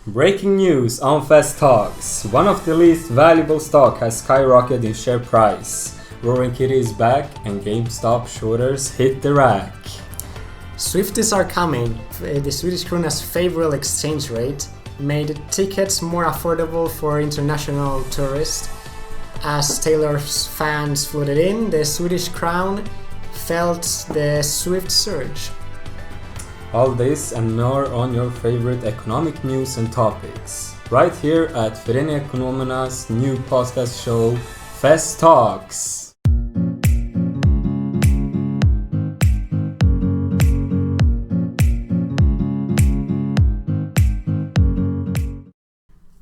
Breaking news on Fast Talks. One of the least valuable stock has skyrocketed in share price. Roaring Kitty is back and GameStop shorters hit the rack. Swifties are coming. The Swedish krona's favorable exchange rate made tickets more affordable for international tourists. As Taylor's fans flooded in, the Swedish crown felt the swift surge. All this and more on your favorite economic news and topics. Right here at Föreningen Ekonomerna's new podcast show, Fast Talks.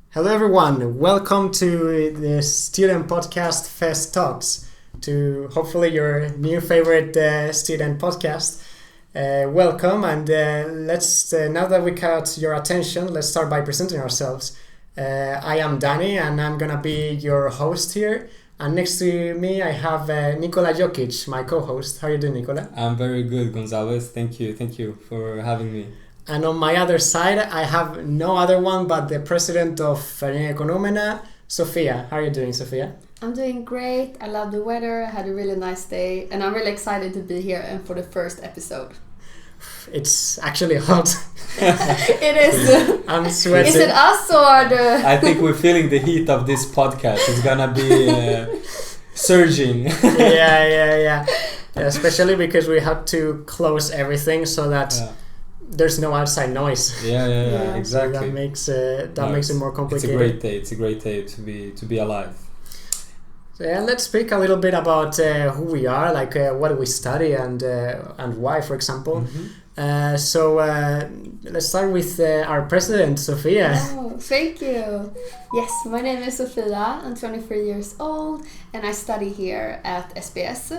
Hello everyone, welcome to the student podcast Fast Talks, to hopefully your new favorite student podcast. Welcome, and let's now that we caught your attention, let's start by presenting ourselves. I am Dani and I'm gonna be your host here, and next to me I have Nikola Jokic, my co-host. How are you doing, Nikola? I'm very good, Gonzalez. Thank you for having me. And on my other side I have no other one but the president of Föreningen Ekonomerna, Sofia. How are you doing, Sofia? I'm doing great. I love the weather. I had a really nice day, and I'm really excited to be here and for the first episode. It's actually hot. It is. I'm sweating. Is it us or the... I think we're feeling the heat of this podcast. It's gonna be surging. Yeah. Especially because we have to close everything so that there's no outside noise. Yeah. Exactly. So that makes it more complicated. It's a great day to be alive. So let's speak a little bit about who we are, like what do we study and why, for example. Mm-hmm. So let's start with our president, Sofia. Oh, thank you. Yes, my name is Sofia. I'm 23 years old and I study here at SBS.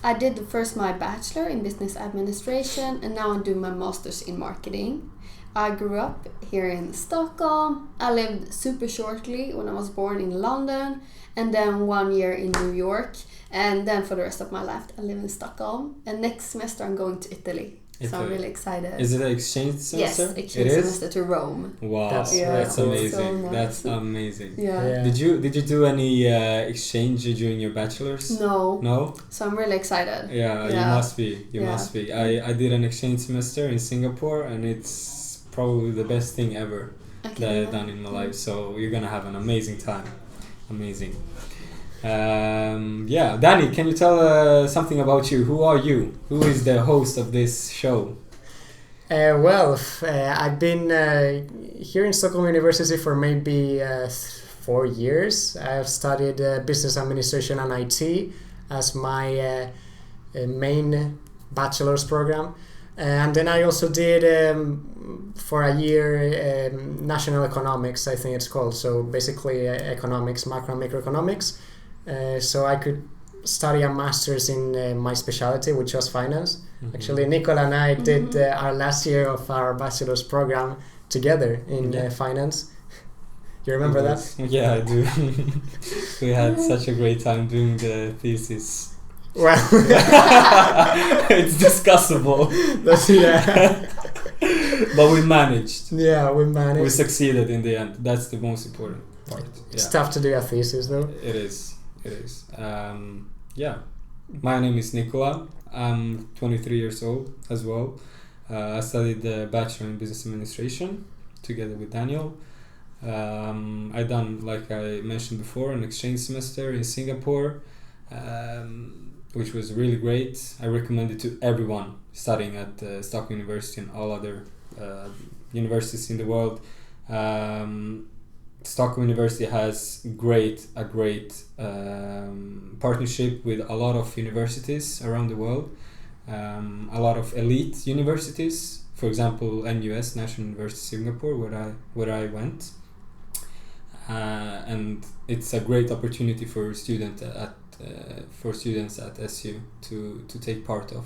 I did first my bachelor in business administration and now I'm doing my master's in marketing. I grew up here in Stockholm. I lived super shortly when I was born in London and then 1 year in New York, and then for the rest of my life I live in Stockholm, and next semester I'm going to Italy. So I'm really excited. Is it an exchange semester? Yes, exchange semester to Rome. Wow, that's amazing. So nice. That's amazing. Yeah. Did you do any exchange during your bachelor's? No. So I'm really excited. Yeah. You must be. You must be. I did an exchange semester in Singapore, and it's probably the best thing ever that I've done in my life. So you're gonna have an amazing time. Amazing. Dani, can you tell something about you? Who are you? Who is the host of this show? I've been here in Stockholm University for maybe 4 years. I've studied business administration and IT as my main bachelor's program. And then I also did for a year national economics, I think it's called. So basically economics, macro and microeconomics. So I could study a master's in my specialty, which was finance. Mm-hmm. Actually, Nikola and I did our last year of our bachelor's program together in finance. You remember that? Yeah, I do. We had such a great time doing the thesis. Well, it's discussable. But we managed. Yeah, we managed. We succeeded in the end. That's the most important part. It's tough to do a thesis, though. It is. My name is Nikola. I'm 23 years old as well. I studied the Bachelor in Business Administration together with Daniel. I done, like I mentioned before, an exchange semester in Singapore, which was really great. I recommend it to everyone studying at Stockholm University and all other universities in the world. Stockholm University has a great partnership with a lot of universities around the world, a lot of elite universities. For example, NUS, National University of Singapore, where I went, and it's a great opportunity for students at SU to take part of.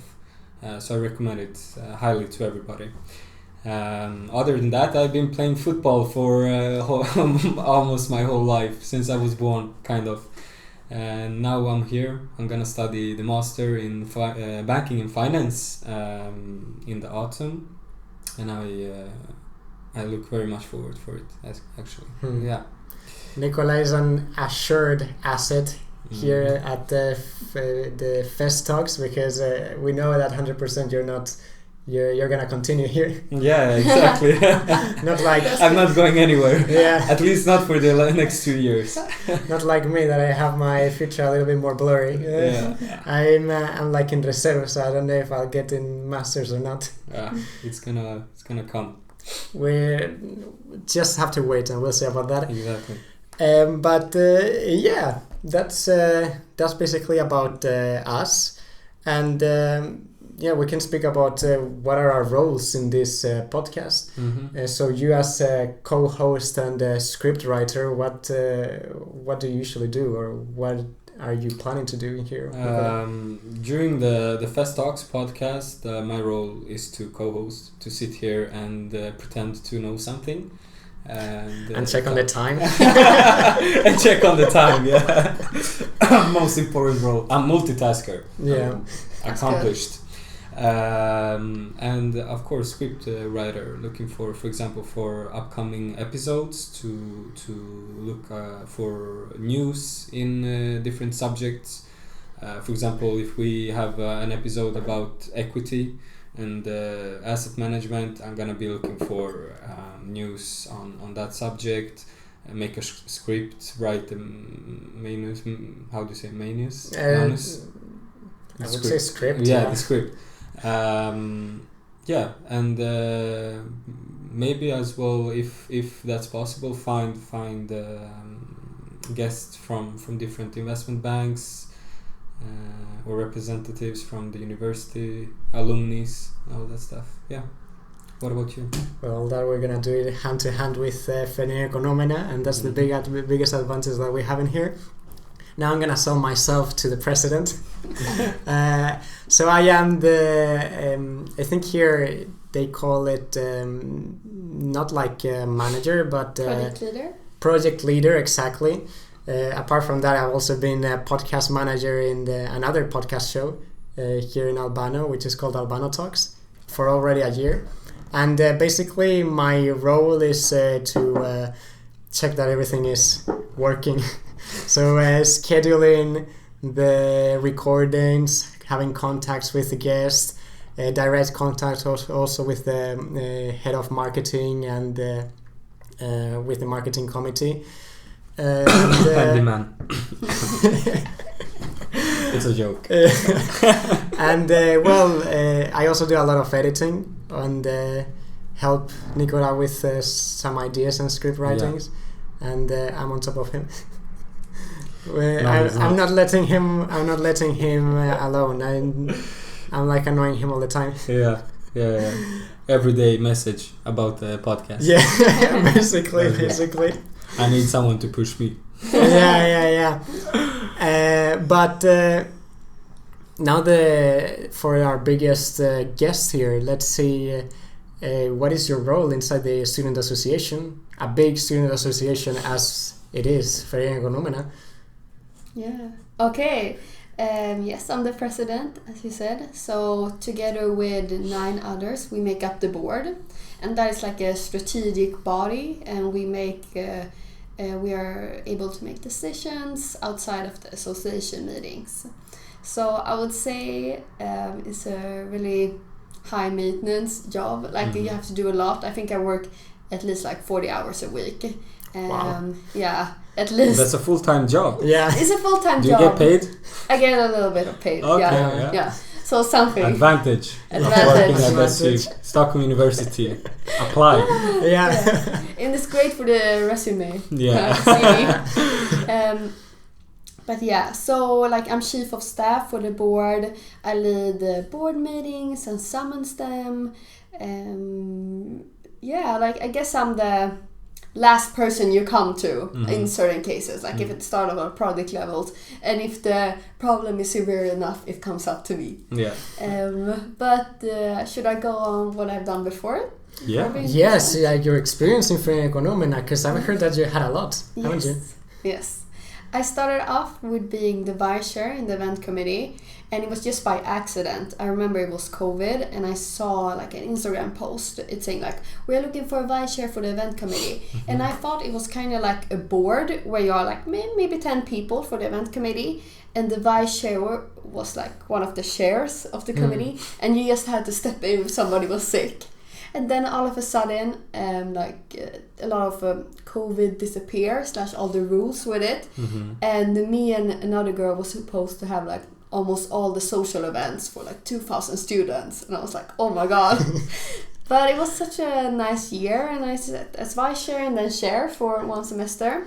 So I recommend it highly to everybody. Other than that, I've been playing football for almost my whole life, since I was born, kind of. And now I'm here. I'm gonna study the master in banking and finance in the autumn, and I look very much forward for it, actually. Yeah. Nikola is an assured asset here at the F.E.St talks, because we know that 100% you're gonna continue here. Yeah, exactly. Not like I'm not going anywhere. Yeah. At least not for the next 2 years. Not like me, that I have my future a little bit more blurry. Yeah. I'm like in reserve, so I don't know if I'll get in masters or not. It's gonna come. We just have to wait, and we'll see about that. Exactly. But yeah, that's basically about us, and yeah, we can speak about what are our roles in this podcast. So you, as a co-host and a script writer, what do you usually do, or what are you planning to do here? During the F.E.St Talks podcast, my role is to co-host, to sit here and pretend to know something. And check on the time. And check on the time, yeah. Most important role. I'm multitasker. Yeah. Accomplished. And of course, script writer, looking for example, for upcoming episodes, to look for news in different subjects. For example, if we have an episode about equity and asset management, I'm gonna be looking for news on that subject, make a script, write the manus. How do you say manus? I would say script. Yeah, the script. Yeah, and maybe as well, if that's possible, find guests from different investment banks, or representatives from the university, alumni, all that stuff. Yeah. What about you? Well, that we're gonna do it hand to hand with Föreningen Ekonomerna, and that's the biggest advantage that we have in here. Now I'm gonna sell myself to the president. So I am I think here they call it not like a manager, but project leader. Project leader, exactly. Apart from that, I've also been a podcast manager in another podcast show here in Albano, which is called Albano Talks, for already a year. And basically my role is to check that everything is working. So scheduling the recordings, having contacts with the guest, direct contact also with the head of marketing and with the marketing committee. Handyman. It's a joke. And I also do a lot of editing and help Nikola with some ideas and script writings, and I'm on top of him. I'm not letting him alone. I'm like annoying him all the time. Yeah. Everyday message about the podcast. Yeah, basically. I need someone to push me. Yeah. But now for our biggest guest here, let's see what is your role inside the student association, a big student association as it is, Föreningen Ekonomerna. Yeah. Okay. Yes, I'm the president, as you said. So together with 9 others, we make up the board, and that is like a strategic body, and we are able to make decisions outside of the association meetings. So I would say it's a really high maintenance job. Like you have to do a lot. I think I work at least like 40 hours a week. Wow. Yeah, at least. That's a full-time job. Yeah. It's a full-time Do job. you get paid? I get a little bit of paid. Okay, yeah. So something. Advantage. Working at SU, Stockholm University. Apply. Yeah. And it's great for the resume. Yeah. But yeah, so like I'm chief of staff for the board. I lead the board meetings and summons them. Like I guess I'm the last person you come to in certain cases, like if it's start of a project levels, and if the problem is severe enough, it comes up to me. Yeah. But should I go on what I've done before? Yeah. Yes, your experience in Föreningen Ekonomerna, because I've heard that you had a lot, haven't you? Yes. I started off with being the vice chair in the event committee, And it was just by accident. I remember it was COVID, and I saw like an Instagram post. It's saying like, we're looking for a vice chair for the event committee. And I thought it was kind of like a board where you are like maybe 10 people for the event committee, and the vice chair was like one of the chairs of the committee, and you just had to step in if somebody was sick. And then all of a sudden, a lot of COVID disappeared, / all the rules with it. And me and another girl was supposed to have like almost all the social events for like 2,000 students. And I was like, oh my God. But it was such a nice year, and I sat as vice chair and then chair for 1 semester.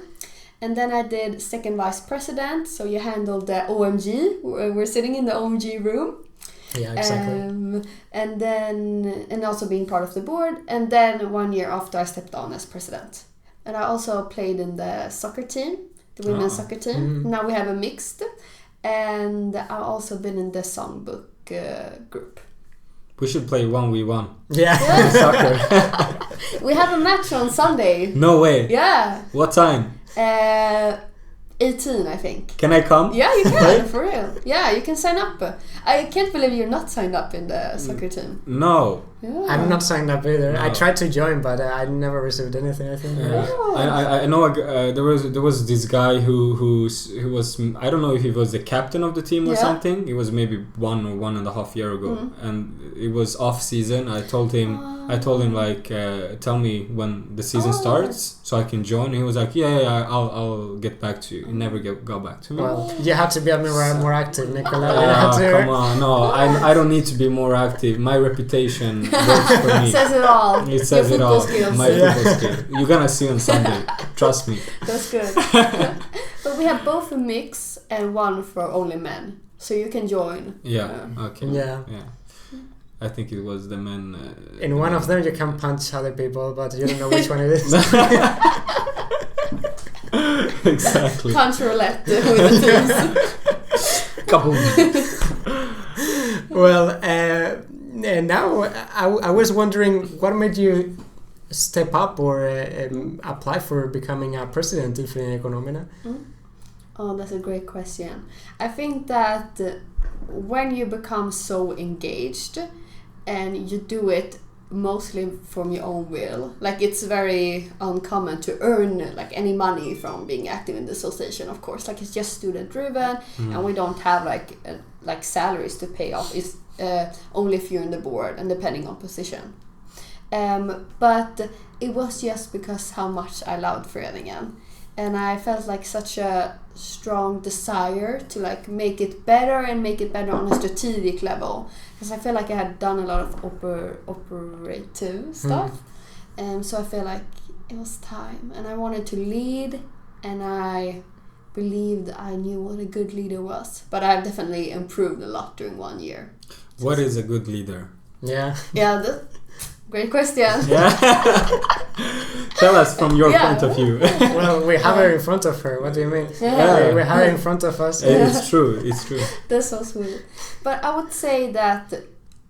And then I did second vice president, so you handled the OMG. We're sitting in the OMG room. Yeah, exactly. And also being part of the board. And then 1 year after, I stepped on as president. And I also played in the soccer team, the women's soccer team. Now we have a mixed. And I've also been in the songbook group. We should play 1v1. Yeah. Soccer. We have a match on Sunday. No way. Yeah. What time? 18, I think. Can I come? Yeah, you can, for real. Yeah, you can sign up. I can't believe you're not signed up in the soccer team. No. Yeah. I'm not signed up either. No. I tried to join, but I never received anything, I think. Oh. I know there was this guy who was, I don't know if he was the captain of the team or something. It was maybe 1 or 1.5 years ago, and it was off season. I told him like, tell me when the season starts so I can join. He was like, yeah, I'll get back to you. He never got back to me. Well, you have to be more active, Nikola. Come on, no, I don't need to be more active. My reputation works for me. It says it all. It says it all. Skills. My football skill. You're gonna see on Sunday. Trust me. That's good. But we have both a mix and one for only men, so you can join. Yeah. Okay. Yeah. I think it was the men. In one of them, you can punch other people, but you don't know which one it is. Exactly. Punch roulette with the teams. Kaboom. Well, now I was wondering what made you step up or apply for becoming a president of Föreningen Ekonomerna? Oh, that's a great question. I think that when you become so engaged and you do it mostly from your own will, like it's very uncommon to earn like any money from being active in the association, of course, like it's just student driven and we don't have like salaries to pay off. It's only if you're in the board and depending on position. But it was just because how much I loved Föreningen, and I felt like such a strong desire to like make it better and make it better on a strategic level, because I feel like I had done a lot of operative stuff, so I feel like it was time and I wanted to lead, and I believed I knew what a good leader was, but I've definitely improved a lot during 1 year. What is a good leader? Yeah. Great question. Tell us from your point of view. Well, we have her in front of her. What do you mean? Yeah. We have her in front of us. It's true. That's so sweet. But I would say that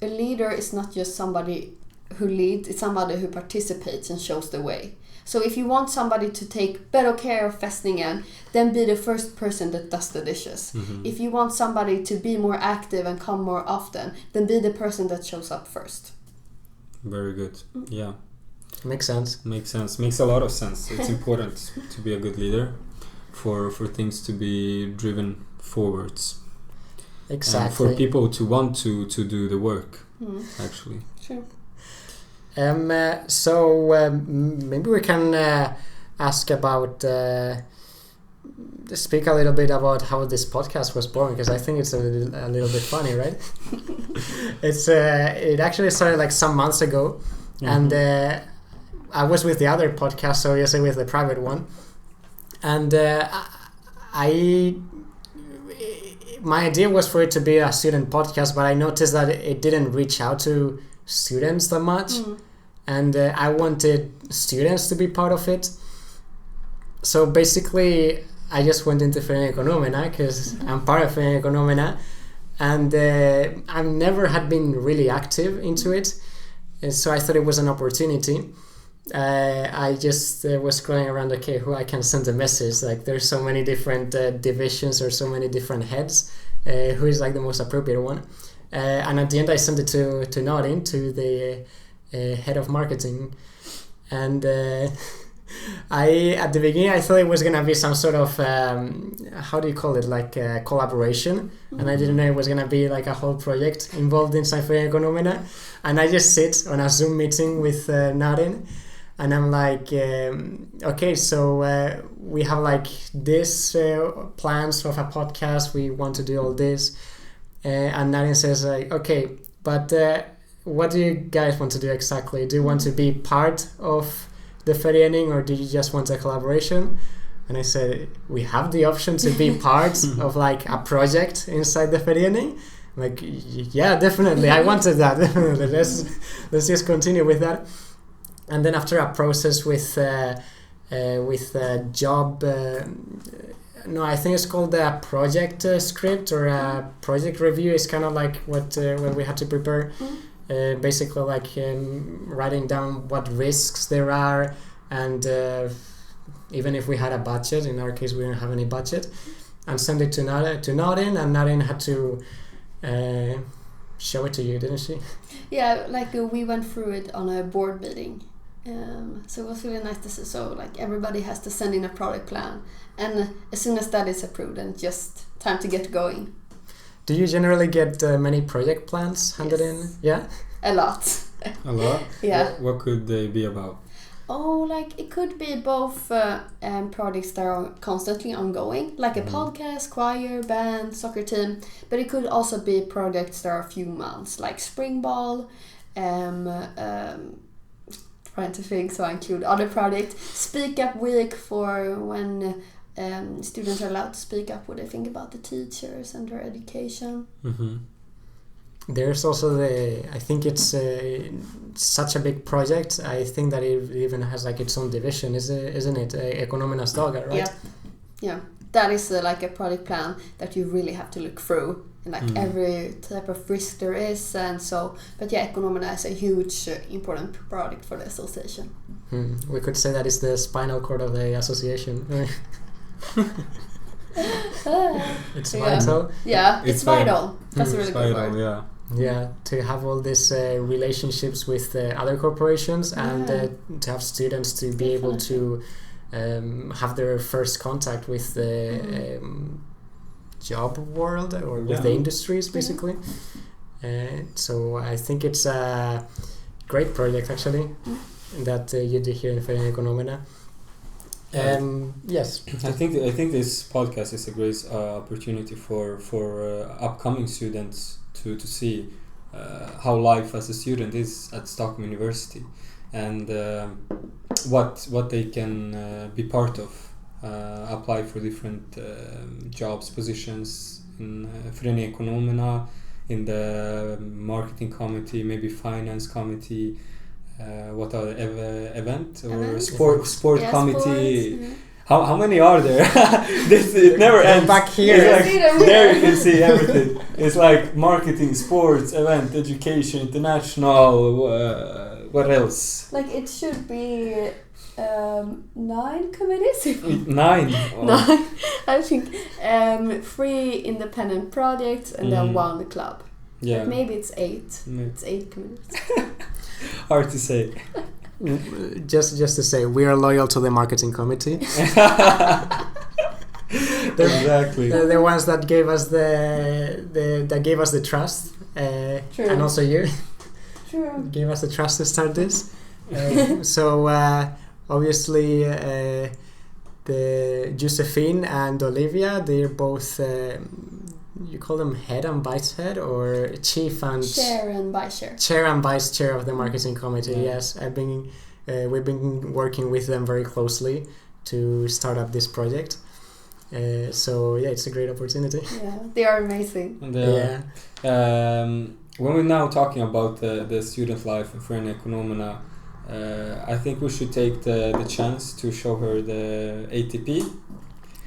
a leader is not just somebody who leads, it's somebody who participates and shows the way. So if you want somebody to take better care of Fästningen, then be the first person that does the dishes. If you want somebody to be more active and come more often, then be the person that shows up first. Very good. Yeah. Makes sense. Makes a lot of sense. It's important to be a good leader for things to be driven forwards. Exactly. And for people to want to do the work, actually. Sure. Maybe we can ask about speak a little bit about how this podcast was born, because I think it's a little bit funny, right? It actually started like some months ago, and I was with the other podcast, so yes, with the private one, and my idea was for it to be a student podcast, but I noticed that it didn't reach out to students that much, and I wanted students to be part of it. So basically I just went into Föreningen Ekonomerna because I'm part of Föreningen Ekonomerna, and I never had been really active into it, and so I thought it was an opportunity. I just was scrolling around, okay, who I can send a message, like there's so many different divisions or so many different heads, who is like the most appropriate one. And at the end, I sent it to Nadine, to the head of marketing, and at the beginning I thought it was gonna be some sort of how do you call it, like collaboration, and I didn't know it was gonna be like a whole project involved inside Föreningen Ekonomerna. And I just sit on a Zoom meeting with Nadine, and I'm like, okay, so we have like this plans of a podcast, we want to do all this, and Nadine says like, okay, but what do you guys want to do exactly? Do you want to be part of the Förening, or do you just want a collaboration? And I said, we have the option to be part of like a project inside the Förening. Like, yeah, definitely, I wanted that. Definitely, let's just continue with that. And then after a process with job, no, I think it's called a project script or a project review. It's kind of like what we had to prepare. Basically, like writing down what risks there are, and even if we had a budget, in our case we didn't have any budget, and send it to Nadine, and Nadine had to show it to you, didn't she? Yeah, like we went through it on a board meeting. So it was really nice to see. So like everybody has to send in a product plan, and as soon as that is approved, then just time to get going. Do you generally get many project plans handed in? Yeah? A lot. A lot? Yeah. What could they be about? Oh, like it could be both projects that are constantly ongoing, like a podcast, choir, band, soccer team, but it could also be projects that are a few months, like spring ball, trying to think, so I include other projects, speak up week for when students are allowed to speak up what they think about the teachers and their education. There's also I think it's such a big project. I think that it even has like its own division, isn't it? Ekonomernas dagar, right? Yeah. That is like a project plan that you really have to look through, and like every type of risk there is, and so. But yeah, Ekonomerna is a huge, important project for the association. We could say that is the spinal cord of the association. It's vital. Yeah, it's vital. That's a really good vital, word. Yeah, to have all these relationships with other corporations, and to have students to be able to have their first contact with the job world, or with the industries, basically. So I think it's a great project, actually, that you do here in Föreningen Ekonomerna. Yes, I think this podcast is a great opportunity for upcoming students to see how life as a student is at Stockholm University, and what they can be part of, apply for different jobs, positions in Föreningen Ekonomerna, in the marketing committee, maybe finance committee, what are event or sport committee. Sports, How many are there? It never ends. Back here. It's like, there you can see everything. It's like marketing, sports, event, education, international. What else? Like it should be 9 committees. 9. Oh. 9. I think 3 independent projects and then 1 club. Yeah. But maybe it's 8. Maybe. It's 8 committees. Hard to say. Just to say, we are loyal to the marketing committee. Exactly. They're the ones that gave us that gave us the trust, True. and also you True. gave us the trust to start this. So obviously, the Josephine and Olivia, they're both. You call them head and vice head, or chief and Chair and vice chair. Chair and vice chair of the marketing committee. Yes, we've been working with them very closely to start up this project. So yeah, it's a great opportunity. Yeah, they are amazing. And, when we're now talking about the student life in Föreningen Ekonomerna, I think we should take the chance to show her the ATP.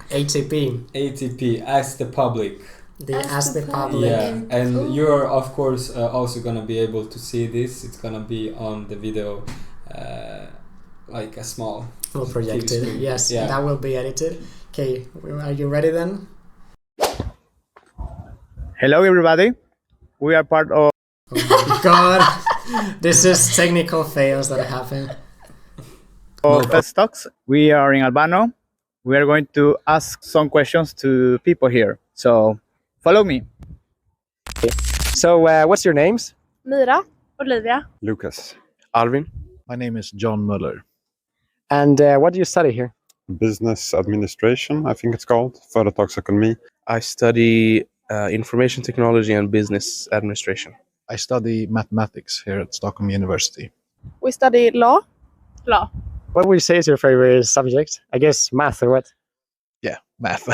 ATP, Ask the Public. Ask the public. Yeah, and you're of course also gonna be able to see this. It's gonna be on the video, like a small projected. Yes, that will be edited. Okay, are you ready then? Hello, everybody. We are part of Oh my god, this is technical fails that happen. F.E.St Talks. We are in Albano. We are going to ask some questions to people here. So follow me. So, what's your names? Mira, Olivia, Lucas. Alvin. My name is John Muller. And what do you study here? Business administration, I think it's called. Företagsekonomi. I study information technology and business administration. I study mathematics here at Stockholm University. we study law. Law. What would you say is your favorite subject? I guess math or what? Yeah, math.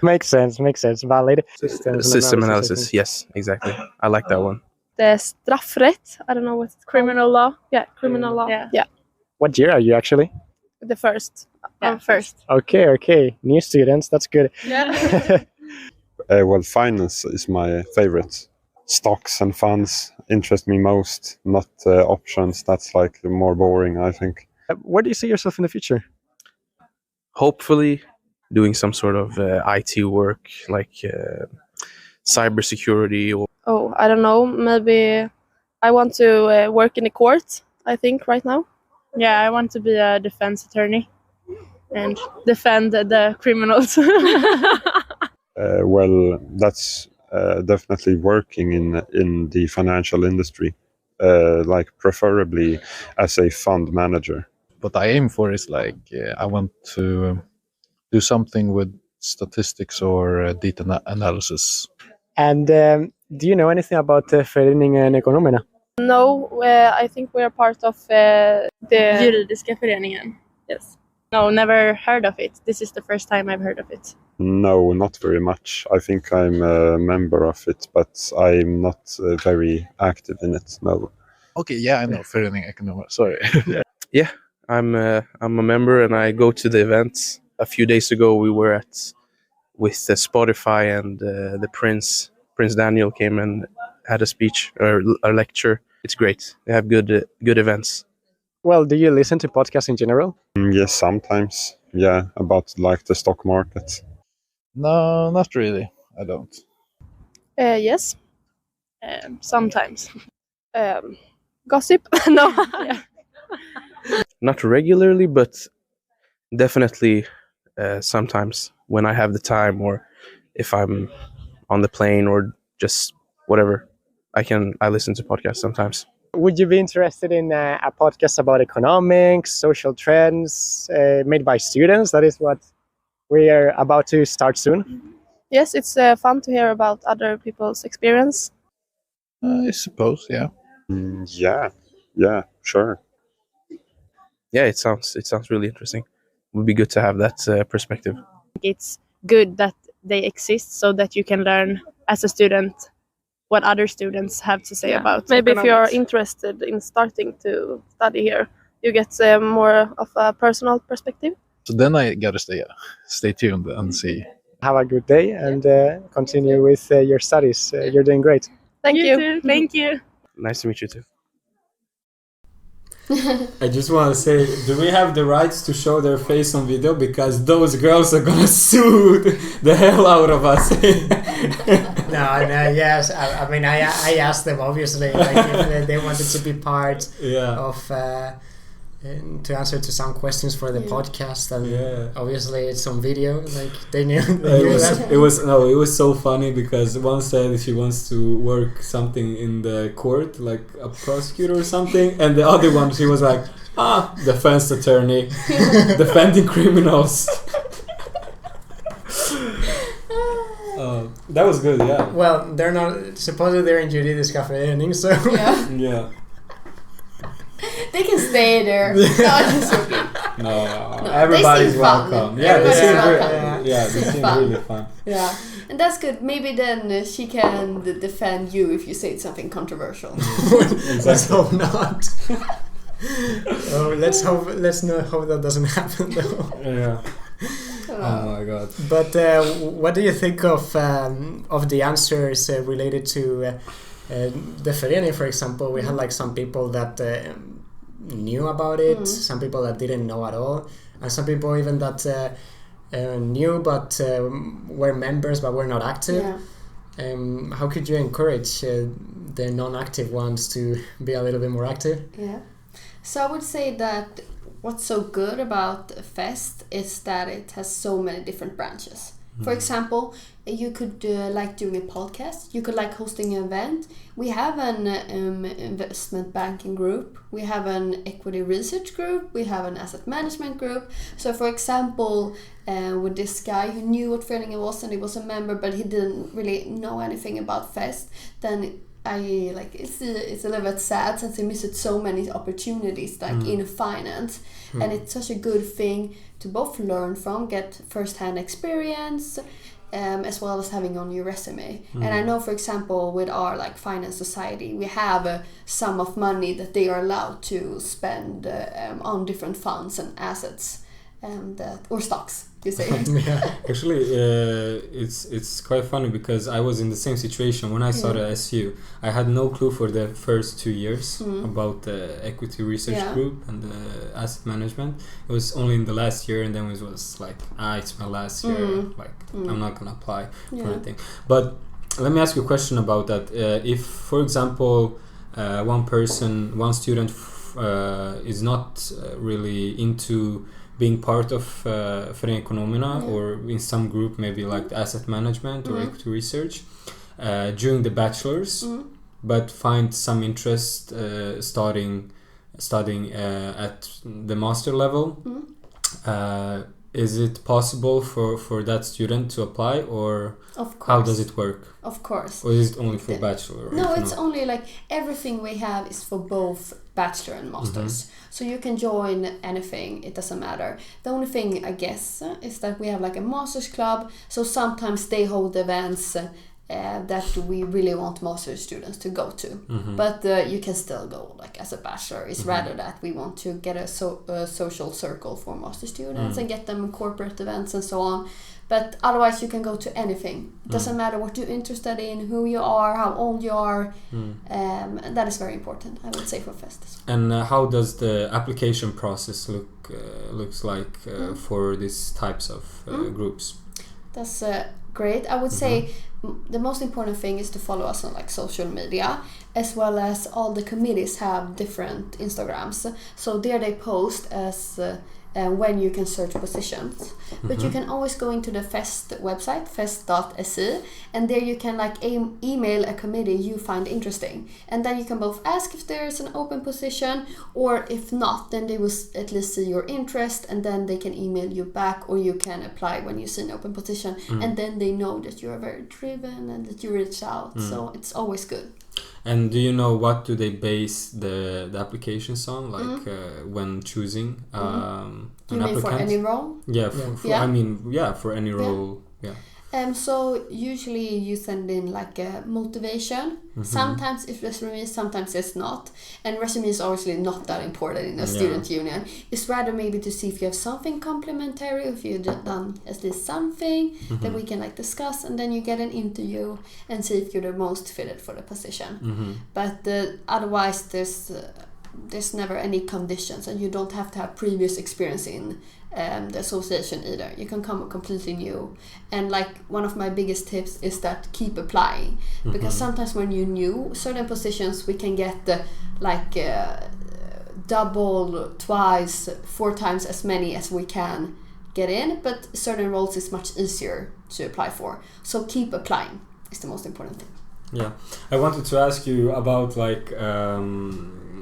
Makes sense. Valid. System analysis, yes, exactly. I like that one. The straffrätt. I don't know what it's criminal law. Yeah, criminal law. Yeah. What year are you actually? The first. First. Okay. New students, that's good. Yeah. Well, finance is my favorite. Stocks and funds interest me most, not options. That's like the more boring, I think. Where do you see yourself in the future? Hopefully doing some sort of IT work, like cybersecurity. Oh, I don't know. Maybe I want to work in a court, I think, right now. Yeah, I want to be a defense attorney and defend the criminals. Well, that's definitely working in the financial industry, like preferably as a fund manager. What I aim for is like I want to do something with statistics or data analysis. And do you know anything about Föreningen Ekonomerna? No, I think we are part of the Juridiska Föreningen. Yes. No, never heard of it. This is the first time I've heard of it. No, not very much. I think I'm a member of it, but I'm not very active in it. No. Okay, yeah, I know Föreningen Ekonomerna. Sorry. Yeah, I'm a member and I go to the events. A few days ago, we were with Spotify and the Prince Daniel came and had a speech or a lecture. It's great. They have good events. Well, do you listen to podcasts in general? Yes, sometimes. Yeah, about like the stock market. No, not really. I don't. Yes. Sometimes. Gossip? No. Yeah. Not regularly, but definitely sometimes when I have the time or if I'm on the plane or just whatever, I listen to podcasts sometimes. Would you be interested in a podcast about economics, social trends, made by students? That is what we are about to start soon. Yes, it's fun to hear about other people's experience. I suppose, yeah. Yeah, sure. Yeah, it sounds really interesting. It would be good to have that perspective. It's good that they exist so that you can learn as a student what other students have to say about maybe economics. If you are interested in starting to study here, you get more of a personal perspective. So then I gotta stay tuned and see. Have a good day and continue with your studies. You're doing great. Thank you. Thank you. Nice to meet you too. I just want to say, do we have the rights to show their face on video? Because those girls are gonna sue the hell out of us. No, yes. I mean, I asked them obviously like if they wanted to be part of to answer to some questions for the podcast, and obviously it's on video. Like they knew. It was so funny because one said she wants to work something in the court, like a prosecutor or something, and the other one she was like, defense attorney, defending criminals. That was good, yeah. Well, they're not. Supposedly they're in Juridiska Föreningen, so yeah. They can stay there. No, everybody's welcome. They seem really fun. Yeah, and that's good. Maybe then she can defend you if you say something controversial. Let's hope not. Let's not hope that doesn't happen though. Yeah. Oh my god. But what do you think of the answers related to the Förening, for example? We had like some people that knew about it, some people that didn't know at all, and some people even that knew but were members but were not active. How could you encourage the non-active ones to be a little bit more active? Yeah. So I would say that what's so good about F.E.St is that it has so many different branches. For example, you could like doing a podcast, you could like hosting an event. We have an investment banking group, we have an equity research group, we have an asset management group. So for example, with this guy who knew what Föreningen was and he was a member, but he didn't really know anything about F.E.St, then I like it's a little bit sad since he missed so many opportunities like in finance, and it's such a good thing to both learn from, get first-hand experience, as well as having on your resume. And I know, for example, with our like finance society, we have a sum of money that they are allowed to spend on different funds and assets, and or stocks. You say? Actually, it's quite funny because I was in the same situation when I started SU. I had no clue for the first 2 years about the equity research group and the asset management. It was only in the last year, and then it was like, it's my last year. Like I'm not gonna apply for anything. But let me ask you a question about that. If, for example, one student is not really into being part of Föreningen Ekonomena or in some group, maybe like asset management or equity research during the bachelor's, but find some interest studying at the master level, is it possible for that student to apply, or how does it work? Of course. Or is it only for bachelor? No, it's only like everything we have is for both bachelor and masters. So you can join anything, it doesn't matter. The only thing, I guess, is that we have like a master's club, so sometimes they hold events that we really want master students to go to. But you can still go like as a bachelor. It's rather that we want to get a social circle for master students and get them corporate events and so on. But otherwise you can go to anything. It doesn't matter what you're interested in, who you are, how old you are. And that is very important, I would say, for F.E.St. And how does the application process looks like for these types of groups? That's great. I would say the most important thing is to follow us on like social media, as well as all the committees have different Instagrams. So there they post as when you can search positions. But you can always go into the F.E.St website, f.e.st.se, and there you can like email a committee you find interesting. And then you can both ask if there is an open position, or if not, then they will at least see your interest, and then they can email you back, or you can apply when you see an open position. And then they know that you are very driven and that you reach out. So it's always good. And do you know what do they base the applications on, like when choosing an you mean applicant? for any role? Yeah, I mean, for any role. So usually you send in like a motivation. Sometimes it's resume, sometimes it's not. And resume is obviously not that important in a student union. It's rather maybe to see if you have something complementary, if you've done at least something that we can like discuss, and then you get an interview and see if you're the most fitted for the position. But otherwise there's never any conditions, and you don't have to have previous experience in the association either. You can come completely new. And like one of my biggest tips is that keep applying, because sometimes when you're new, certain positions we can get double, twice, 4 times as many as we can get in, but certain roles is much easier to apply for. So keep applying is the most important thing. Yeah, I wanted to ask you about like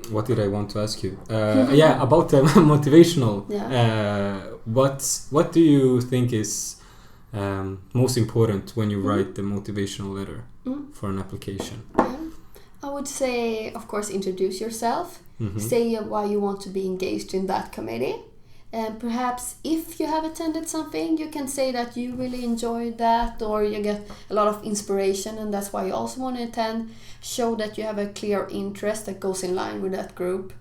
what did I want to ask you? About the motivational. What do you think is most important when you write the motivational letter for an application? I would say, of course, introduce yourself. Say why you want to be engaged in that committee. And perhaps if you have attended something, you can say that you really enjoyed that, or you get a lot of inspiration and that's why you also want to attend. Show that you have a clear interest that goes in line with that group.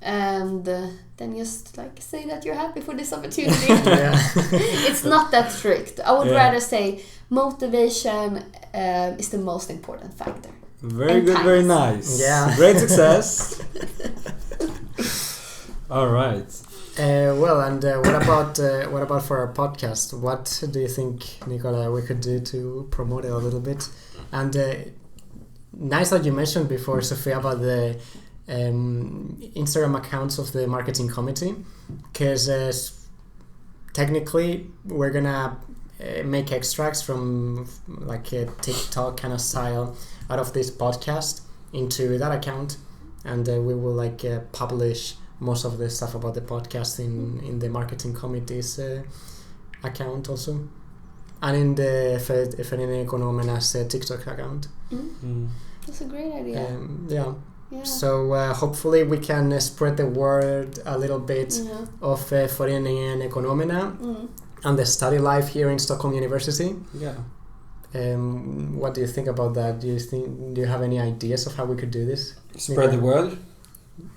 And then just like say that you're happy for this opportunity. It's not that strict. I would rather say motivation is the most important factor. Very good, very nice. Yeah. Great success. All right. What about for our podcast? What do you think, Nikola, we could do to promote it a little bit? And nice that you mentioned before, Sofia, about the Instagram accounts of the marketing committee, because technically we're gonna make extracts from like a TikTok kind of style out of this podcast into that account, and we will like publish most of the stuff about the podcast in the marketing committee's account also, and in the Föreningen Ekonomerna's TikTok account. That's a great idea. Yeah. So hopefully we can spread the word a little bit of Föreningen Ekonomerna and the study life here in Stockholm University. Yeah. What do you think about that? Do you have any ideas of how we could do this? Spread the word.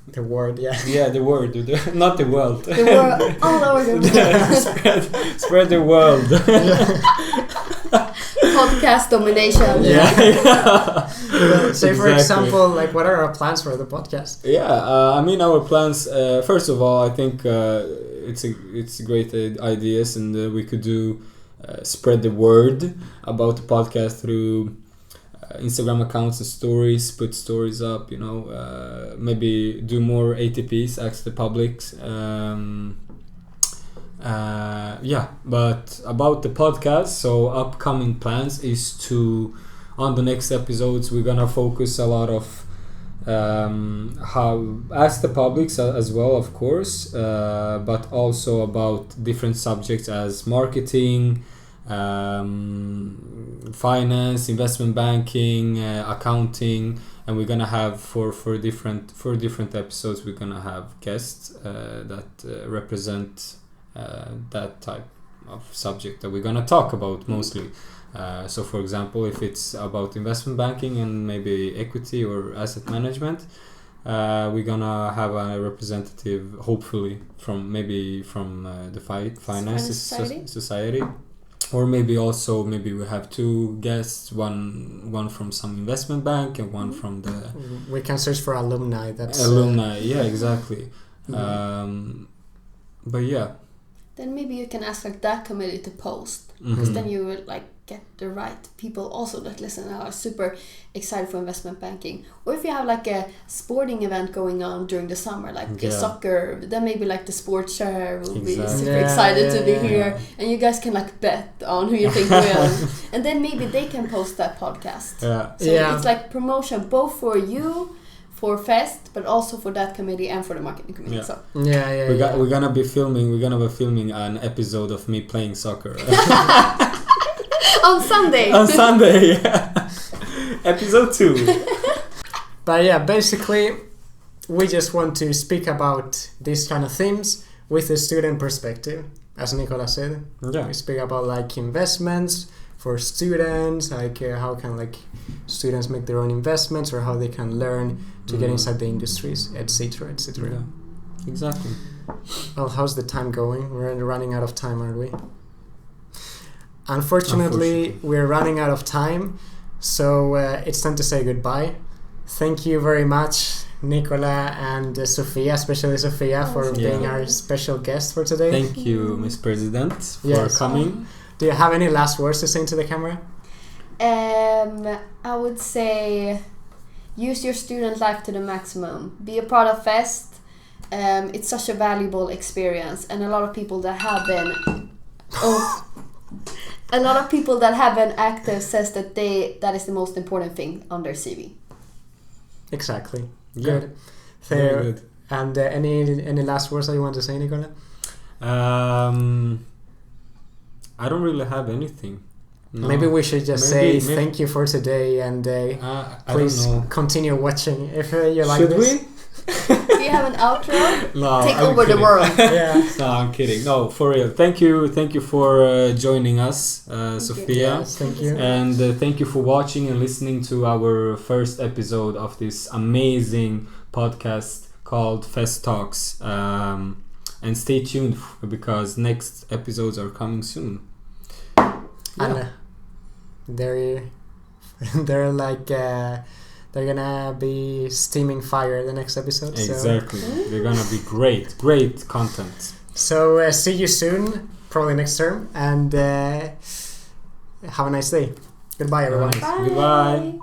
The word, yeah. Yeah, the word, not the world. The world, all over the world. Spread the world. Podcast domination. Say, for example, like, what are our plans for the podcast? I mean, our plans. First of all, I think it's great ideas, and we could do spread the word about the podcast through Instagram accounts and stories. Put stories up, maybe do more ATPs, ask the publics. But about the podcast, so upcoming plans is to, on the next episodes, we're gonna focus a lot of how ask the publics as well, of course, but also about different subjects as marketing, finance, investment banking, accounting, and we're gonna have for different episodes we're gonna have guests that represent that type of subject that we're gonna talk about mostly. So for example, if it's about investment banking and maybe equity or asset management, we're gonna have a representative, hopefully from the finance society. Or maybe we have two guests, one from some investment bank and one from the... We can search for alumni. Yeah, exactly. But yeah. Then maybe you can ask like that committee to post, because then you will like get the right people also that listen and are super excited for investment banking. Or if you have like a sporting event going on during the summer, like soccer, then maybe like the sports chair will be super excited to be here, and you guys can like bet on who you think will, and then maybe they can post that podcast. It's like promotion both for you, for F.E.St, but also for that committee and for the marketing committee. We're gonna be filming an episode of me playing soccer on Sunday. Episode 2. But yeah, basically we just want to speak about these kind of themes with a student perspective, as Nikola said. We speak about like investments for students, like how can like students make their own investments, or how they can learn to get inside the industries, etc. Exactly. Well, how's the time going? We're running out of time, aren't we? Unfortunately, we're running out of time, so it's time to say goodbye. Thank you very much, Nikola and Sofia, especially Sofia, for being our special guest for today. Thank you, Ms. President, for coming. Do you have any last words to say to the camera? I would say use your student life to the maximum. Be a part of F.E.St. It's such a valuable experience, and a lot of people that have been active says that that is the most important thing on their CV. Exactly. Yeah. Good. Very good. And any last words that you want to say, Nikola? I don't really have anything. No. Maybe we should just say thank you for today, and please continue watching if you like this. Should we? Do you have an outro? No, Take over the world. No, I'm kidding. No, for real. Thank you for joining us, Sofia. Yes, thank you. And thank you for watching and listening to our first episode of this amazing podcast called F.E.St Talks. And stay tuned because next episodes are coming soon. And they're like they're gonna be steaming fire the next episode. Exactly. So. They're gonna be great content. So see you soon, probably next term, and have a nice day. Goodbye, everyone. Goodbye.